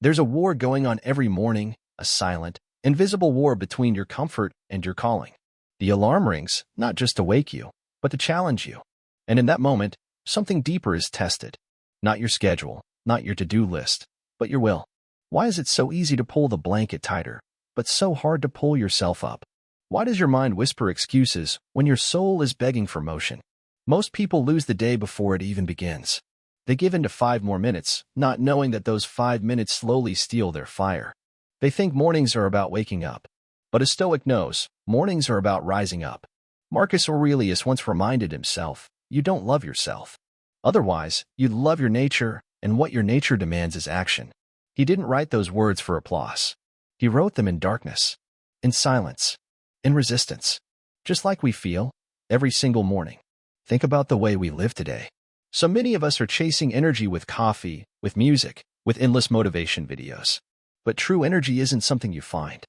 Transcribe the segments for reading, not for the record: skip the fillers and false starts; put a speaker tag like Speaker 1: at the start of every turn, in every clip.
Speaker 1: There's a war going on every morning, a silent, invisible war between your comfort and your calling. The alarm rings, not just to wake you, but to challenge you. And in that moment, something deeper is tested. Not your schedule, not your to-do list, but your will. Why is it so easy to pull the blanket tighter, but so hard to pull yourself up? Why does your mind whisper excuses when your soul is begging for motion? Most people lose the day before it even begins. They give in to 5 more minutes, not knowing that those 5 minutes slowly steal their fire. They think mornings are about waking up. But a Stoic knows, mornings are about rising up. Marcus Aurelius once reminded himself, you don't love yourself. Otherwise, you'd love your nature, and what your nature demands is action. He didn't write those words for applause. He wrote them in darkness, in silence, in resistance. Just like we feel, every single morning. Think about the way we live today. So many of us are chasing energy with coffee, with music, with endless motivation videos. But true energy isn't something you find.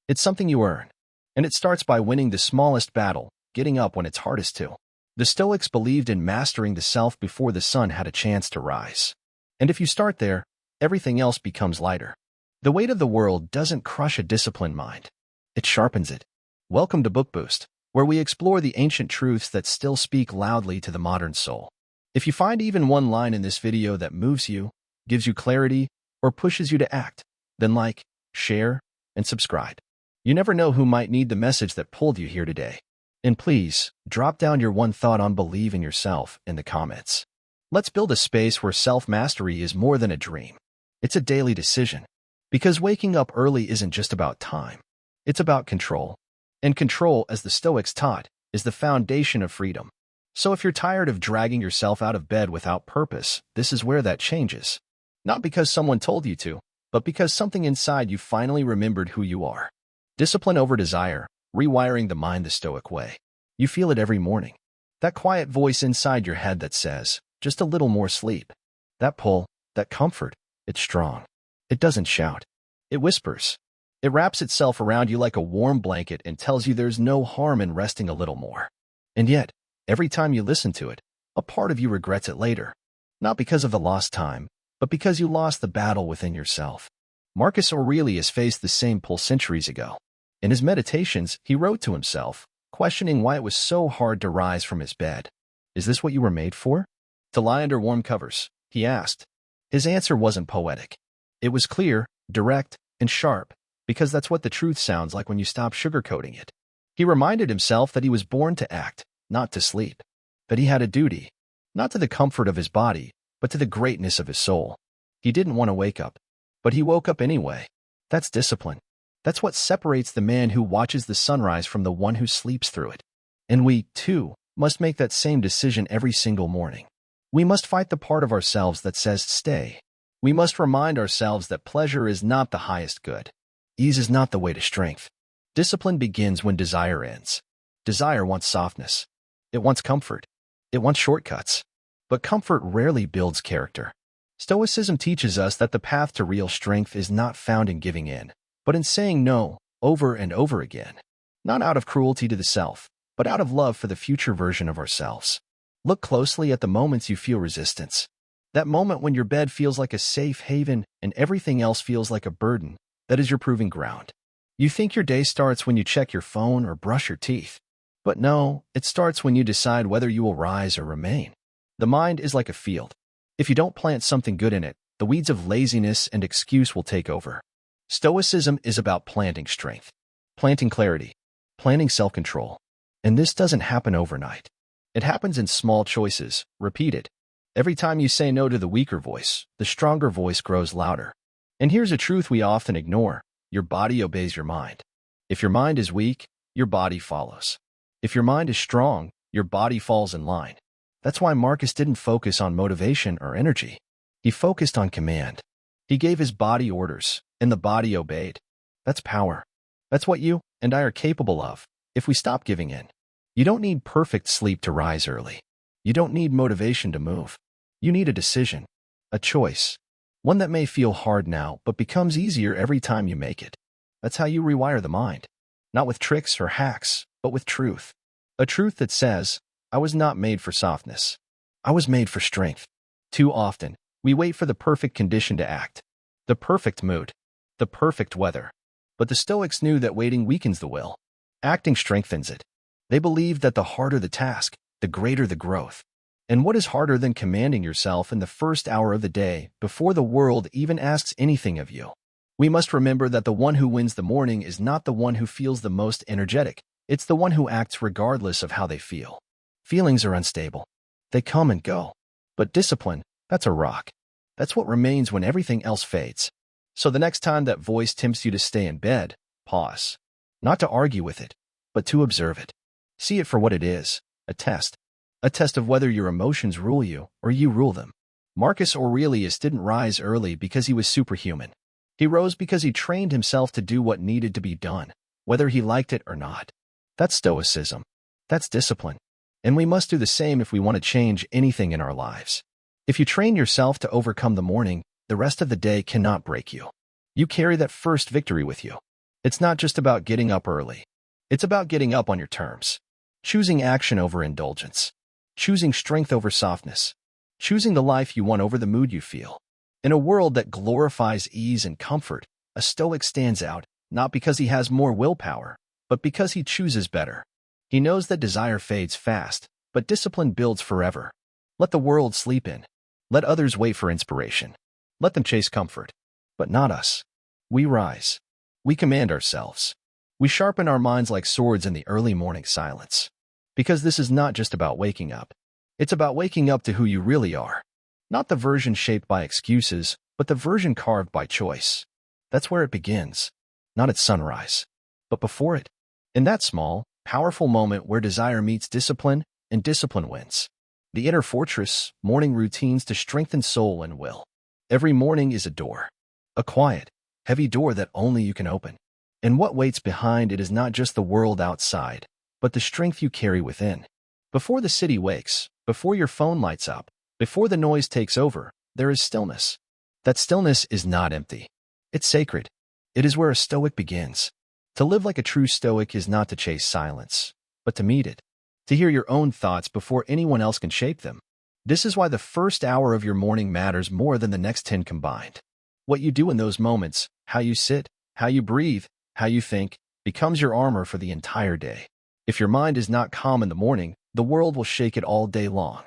Speaker 1: It's something you earn. And it starts by winning the smallest battle, getting up when it's hardest to. The Stoics believed in mastering the self before the sun had a chance to rise. And if you start there, everything else becomes lighter. The weight of the world doesn't crush a disciplined mind. It sharpens it. Welcome to Book Boost, where we explore the ancient truths that still speak loudly to the modern soul. If you find even one line in this video that moves you, gives you clarity, or pushes you to act, then like, share, and subscribe. You never know who might need the message that pulled you here today. And please, drop down your one thought on believe in yourself in the comments. Let's build a space where self-mastery is more than a dream. It's a daily decision. Because waking up early isn't just about time. It's about control. And control, as the Stoics taught, is the foundation of freedom. So if you're tired of dragging yourself out of bed without purpose, this is where that changes. Not because someone told you to, but because something inside you finally remembered who you are. Discipline over desire, rewiring the mind the Stoic way. You feel it every morning. That quiet voice inside your head that says, just a little more sleep. That pull, that comfort, it's strong. It doesn't shout. It whispers. It wraps itself around you like a warm blanket and tells you there's no harm in resting a little more. And yet, every time you listen to it, a part of you regrets it later. Not because of the lost time, but because you lost the battle within yourself. Marcus Aurelius faced the same pull centuries ago. In his meditations, he wrote to himself, questioning why it was so hard to rise from his bed. Is this what you were made for? To lie under warm covers, he asked. His answer wasn't poetic. It was clear, direct, and sharp, because that's what the truth sounds like when you stop sugarcoating it. He reminded himself that he was born to act, not to sleep. That he had a duty, not to the comfort of his body, but to the greatness of his soul. He didn't want to wake up, but he woke up anyway. That's discipline. That's what separates the man who watches the sunrise from the one who sleeps through it. And we, too, must make that same decision every single morning. We must fight the part of ourselves that says stay. We must remind ourselves that pleasure is not the highest good. Ease is not the way to strength. Discipline begins when desire ends. Desire wants softness. It wants comfort. It wants shortcuts. But comfort rarely builds character. Stoicism teaches us that the path to real strength is not found in giving in, but in saying no over and over again. Not out of cruelty to the self, but out of love for the future version of ourselves. Look closely at the moments you feel resistance. That moment when your bed feels like a safe haven and everything else feels like a burden, that is your proving ground. You think your day starts when you check your phone or brush your teeth. But no, it starts when you decide whether you will rise or remain. The mind is like a field. If you don't plant something good in it, the weeds of laziness and excuse will take over. Stoicism is about planting strength, planting clarity, planting self-control. And this doesn't happen overnight. It happens in small choices, repeated. Every time you say no to the weaker voice, the stronger voice grows louder. And here's a truth we often ignore. Your body obeys your mind. If your mind is weak, your body follows. If your mind is strong, your body falls in line. That's why Marcus didn't focus on motivation or energy. He focused on command. He gave his body orders, and the body obeyed. That's power. That's what you and I are capable of, if we stop giving in. You don't need perfect sleep to rise early. You don't need motivation to move. You need a decision, a choice. One that may feel hard now, but becomes easier every time you make it. That's how you rewire the mind. Not with tricks or hacks, but with truth. A truth that says, I was not made for softness. I was made for strength. Too often, we wait for the perfect condition to act. the perfect mood, the perfect weather. But the Stoics knew that waiting weakens the will. Acting strengthens it. They believed that the harder the task, the greater the growth. And what is harder than commanding yourself in the first hour of the day before the world even asks anything of you? We must remember that the one who wins the morning is not the one who feels the most energetic. It's the one who acts regardless of how they feel. Feelings are unstable. They come and go. But discipline, that's a rock. That's what remains when everything else fades. So the next time that voice tempts you to stay in bed, pause. Not to argue with it, but to observe it. See it for what it is, a test. A test of whether your emotions rule you or you rule them. Marcus Aurelius didn't rise early because he was superhuman. He rose because he trained himself to do what needed to be done, whether he liked it or not. That's stoicism. That's discipline. And we must do the same if we want to change anything in our lives. If you train yourself to overcome the morning, the rest of the day cannot break you. You carry that first victory with you. It's not just about getting up early. It's about getting up on your terms. Choosing action over indulgence. Choosing strength over softness. Choosing the life you want over the mood you feel. In a world that glorifies ease and comfort, a Stoic stands out, not because he has more willpower, but because he chooses better. He knows that desire fades fast, but discipline builds forever. Let the world sleep in. Let others wait for inspiration. Let them chase comfort. But not us. We rise. We command ourselves. We sharpen our minds like swords in the early morning silence. Because this is not just about waking up. It's about waking up to who you really are. Not the version shaped by excuses, but the version carved by choice. That's where it begins. Not at sunrise, but before it. In that small, powerful moment where desire meets discipline and discipline wins. The inner fortress, morning routines to strengthen soul and will. Every morning is a door. A quiet, heavy door that only you can open. And what waits behind it is not just the world outside, but the strength you carry within. Before the city wakes, before your phone lights up, before the noise takes over, there is stillness. That stillness is not empty. It's sacred. It is where a Stoic begins. To live like a true Stoic is not to chase silence, but to meet it. To hear your own thoughts before anyone else can shape them. This is why the first hour of your morning matters more than the next 10 combined. What you do in those moments, how you sit, how you breathe, how you think, becomes your armor for the entire day. If your mind is not calm in the morning, the world will shake it all day long.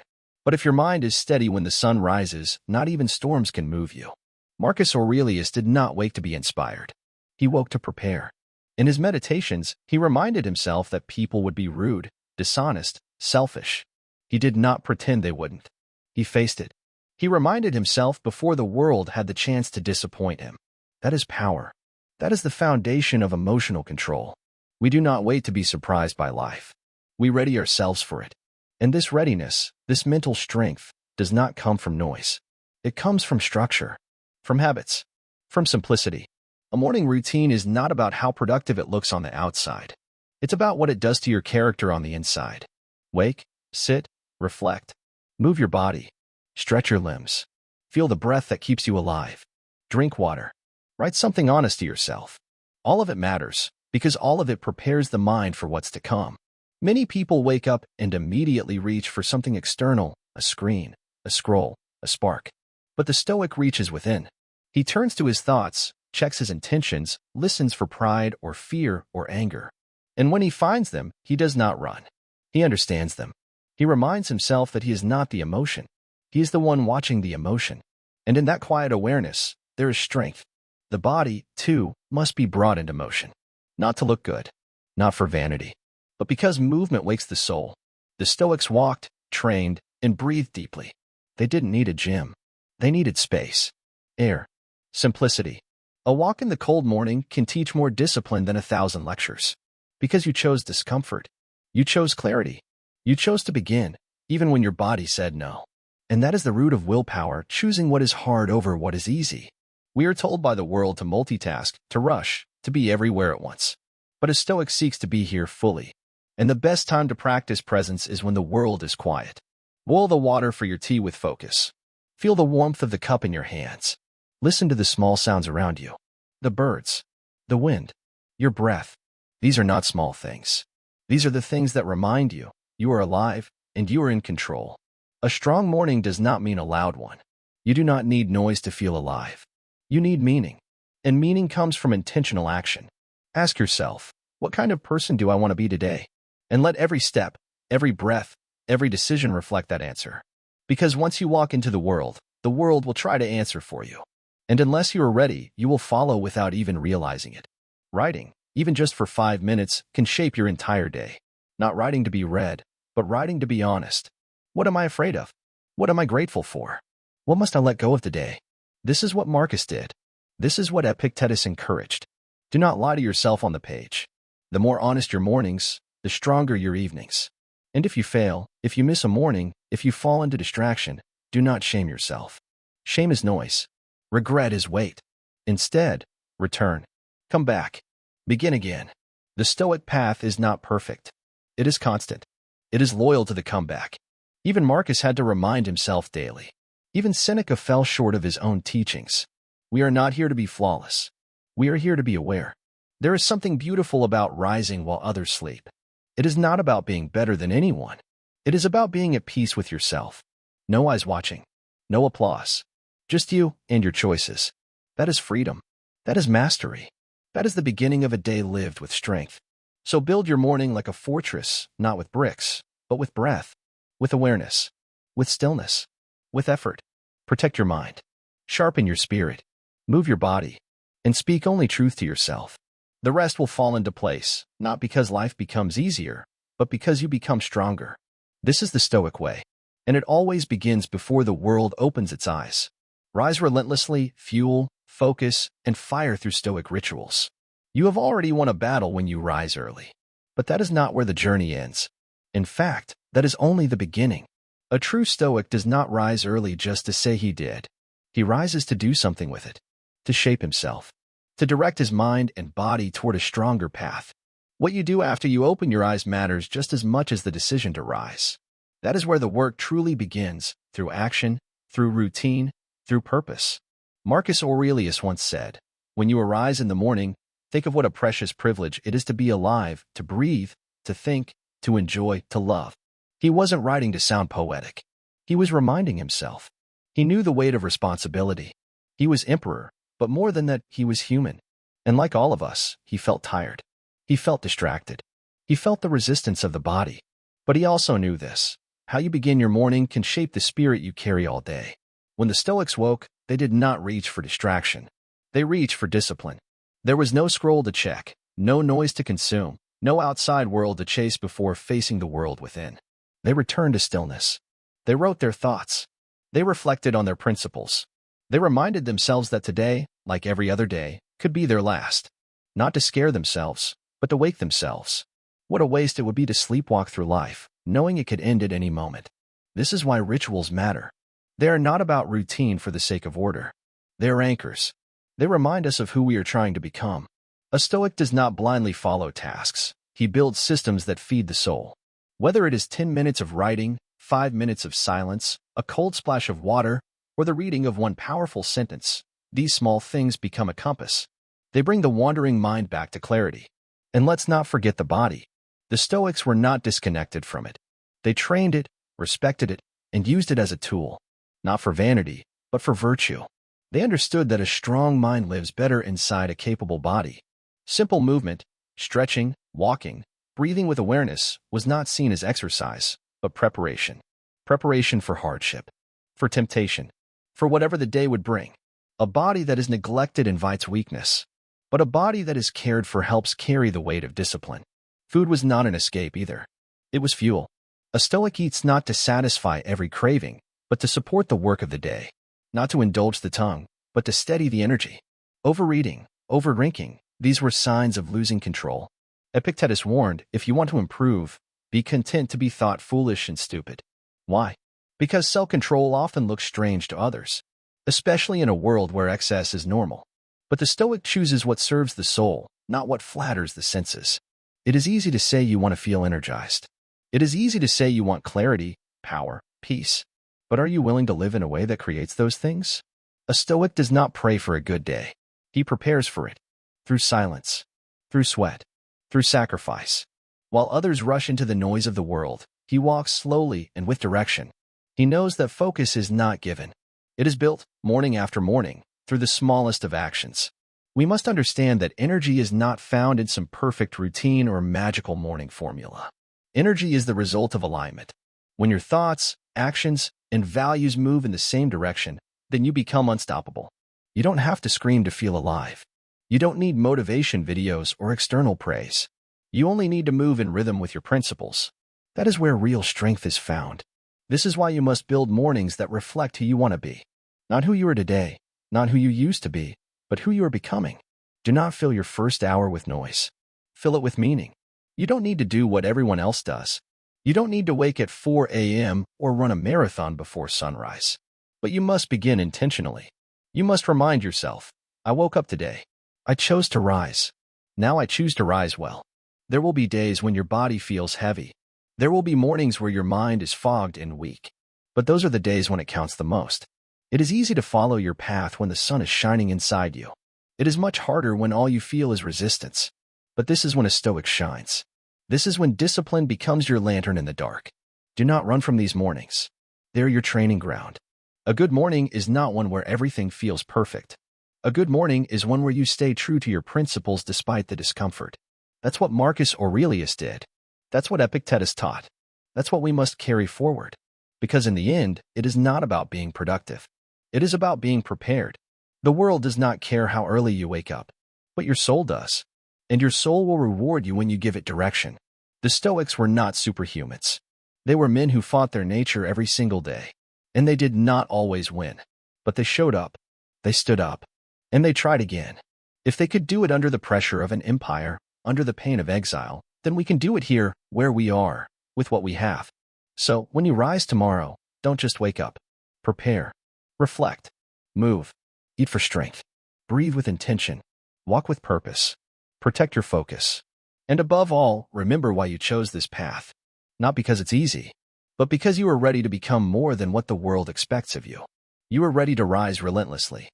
Speaker 1: But if your mind is steady when the sun rises, not even storms can move you. Marcus Aurelius did not wake to be inspired. He woke to prepare. In his meditations, he reminded himself that people would be rude, dishonest, selfish. He did not pretend they wouldn't. He faced it. He reminded himself before the world had the chance to disappoint him. That is power. That is the foundation of emotional control. We do not wait to be surprised by life. We ready ourselves for it. And this readiness, this mental strength, does not come from noise. It comes from structure, from habits, from simplicity. A morning routine is not about how productive it looks on the outside. It's about what it does to your character on the inside. Wake, sit, reflect, move your body, stretch your limbs, feel the breath that keeps you alive, drink water, write something honest to yourself. All of it matters, because all of it prepares the mind for what's to come. Many people wake up and immediately reach for something external, a screen, a scroll, a spark. But the Stoic reaches within. He turns to his thoughts, checks his intentions, listens for pride or fear or anger. And when he finds them, he does not run. He understands them. He reminds himself that he is not the emotion. He is the one watching the emotion. And in that quiet awareness, there is strength. The body, too, must be brought into motion. Not to look good, not for vanity, but because movement wakes the soul. The Stoics walked, trained, and breathed deeply. They didn't need a gym. They needed space, air, simplicity. A walk in the cold morning can teach more discipline than 1,000 lectures. Because you chose discomfort. You chose clarity. You chose to begin, even when your body said no. And that is the root of willpower, choosing what is hard over what is easy. We are told by the world to multitask, to rush, to be everywhere at once. But a Stoic seeks to be here fully. And the best time to practice presence is when the world is quiet. Boil the water for your tea with focus. Feel the warmth of the cup in your hands. Listen to the small sounds around you. The birds, the wind, your breath. These are not small things. These are the things that remind you are alive and you are in control. A strong morning does not mean a loud one. You do not need noise to feel alive. You need meaning. And meaning comes from intentional action. Ask yourself, what kind of person do I want to be today? And let every step, every breath, every decision reflect that answer. Because once you walk into the world will try to answer for you. And unless you are ready, you will follow without even realizing it. Writing, even just for 5 minutes, can shape your entire day. Not writing to be read, but writing to be honest. What am I afraid of? What am I grateful for? What must I let go of today? This is what Marcus did. This is what Epictetus encouraged. Do not lie to yourself on the page. The more honest your mornings, the stronger your evenings. And if you fail, if you miss a morning, if you fall into distraction, do not shame yourself. Shame is noise. Regret is weight. Instead, return. Come back. Begin again. The Stoic path is not perfect. It is constant. It is loyal to the comeback. Even Marcus had to remind himself daily. Even Seneca fell short of his own teachings. We are not here to be flawless. We are here to be aware. There is something beautiful about rising while others sleep. It is not about being better than anyone. It is about being at peace with yourself. No eyes watching. No applause. Just you and your choices. That is freedom. That is mastery. That is the beginning of a day lived with strength. So build your morning like a fortress, not with bricks, but with breath, with awareness, with stillness, with effort. Protect your mind. Sharpen your spirit. Move your body. And speak only truth to yourself. The rest will fall into place, not because life becomes easier, but because you become stronger. This is the Stoic way, and it always begins before the world opens its eyes. Rise relentlessly, fuel, focus, and fire through Stoic rituals. You have already won a battle when you rise early. But that is not where the journey ends. In fact, that is only the beginning. A true Stoic does not rise early just to say he did. He rises to do something with it, to shape himself, to direct his mind and body toward a stronger path. What you do after you open your eyes matters just as much as the decision to rise. That is where the work truly begins, through action, through routine, through purpose. Marcus Aurelius once said, "When you arise in the morning, think of what a precious privilege it is to be alive, to breathe, to think, to enjoy, to love." He wasn't writing to sound poetic. He was reminding himself. He knew the weight of responsibility. He was emperor, but more than that, he was human. And like all of us, he felt tired. He felt distracted. He felt the resistance of the body. But he also knew this. How you begin your morning can shape the spirit you carry all day. When the Stoics woke, they did not reach for distraction. They reached for discipline. There was no scroll to check, no noise to consume, no outside world to chase before facing the world within. They returned to stillness. They wrote their thoughts. They reflected on their principles. They reminded themselves that today, like every other day, could be their last. Not to scare themselves, but to wake themselves. What a waste it would be to sleepwalk through life, knowing it could end at any moment. This is why rituals matter. They are not about routine for the sake of order. They are anchors. They remind us of who we are trying to become. A Stoic does not blindly follow tasks. He builds systems that feed the soul. Whether it is 10 minutes of writing, 5 minutes of silence, a cold splash of water, or the reading of one powerful sentence, these small things become a compass. They bring the wandering mind back to clarity. And let's not forget the body. The Stoics were not disconnected from it. They trained it, respected it, and used it as a tool. Not for vanity, but for virtue. They understood that a strong mind lives better inside a capable body. Simple movement, stretching, walking, breathing with awareness was not seen as exercise, but preparation. Preparation for hardship, for temptation, for whatever the day would bring. A body that is neglected invites weakness, but a body that is cared for helps carry the weight of discipline. Food was not an escape either. It was fuel. A Stoic eats not to satisfy every craving, but to support the work of the day. Not to indulge the tongue, but to steady the energy. Overeating, overdrinking, these were signs of losing control. Epictetus warned, if you want to improve, be content to be thought foolish and stupid. Why? Because self-control often looks strange to others, especially in a world where excess is normal. But the Stoic chooses what serves the soul, not what flatters the senses. It is easy to say you want to feel energized. It is easy to say you want clarity, power, peace. But are you willing to live in a way that creates those things? A Stoic does not pray for a good day. He prepares for it. Through silence. Through sweat. Through sacrifice. While others rush into the noise of the world, he walks slowly and with direction. He knows that focus is not given. It is built, morning after morning, through the smallest of actions. We must understand that energy is not found in some perfect routine or magical morning formula. Energy is the result of alignment. When your thoughts, actions, and values move in the same direction, then you become unstoppable. You don't have to scream to feel alive. You don't need motivation videos or external praise. You only need to move in rhythm with your principles. That is where real strength is found. This is why you must build mornings that reflect who you want to be. Not who you are today, not who you used to be, but who you are becoming. Do not fill your first hour with noise. Fill it with meaning. You don't need to do what everyone else does. You don't need to wake at 4 a.m. or run a marathon before sunrise. But you must begin intentionally. You must remind yourself, I woke up today. I chose to rise. Now I choose to rise well. There will be days when your body feels heavy. There will be mornings where your mind is fogged and weak. But those are the days when it counts the most. It is easy to follow your path when the sun is shining inside you. It is much harder when all you feel is resistance. But this is when a Stoic shines. This is when discipline becomes your lantern in the dark. Do not run from these mornings. They're your training ground. A good morning is not one where everything feels perfect. A good morning is one where you stay true to your principles despite the discomfort. That's what Marcus Aurelius did. That's what Epictetus taught. That's what we must carry forward. Because in the end, it is not about being productive. It is about being prepared. The world does not care how early you wake up, but your soul does. And your soul will reward you when you give it direction. The Stoics were not superhumans. They were men who fought their nature every single day. And they did not always win. But they showed up. They stood up. And they tried again. If they could do it under the pressure of an empire, under the pain of exile, then we can do it here, where we are, with what we have. So, when you rise tomorrow, don't just wake up. Prepare. Reflect. Move. Eat for strength. Breathe with intention. Walk with purpose. Protect your focus. And above all, remember why you chose this path. Not because it's easy, but because you are ready to become more than what the world expects of you. You are ready to rise relentlessly.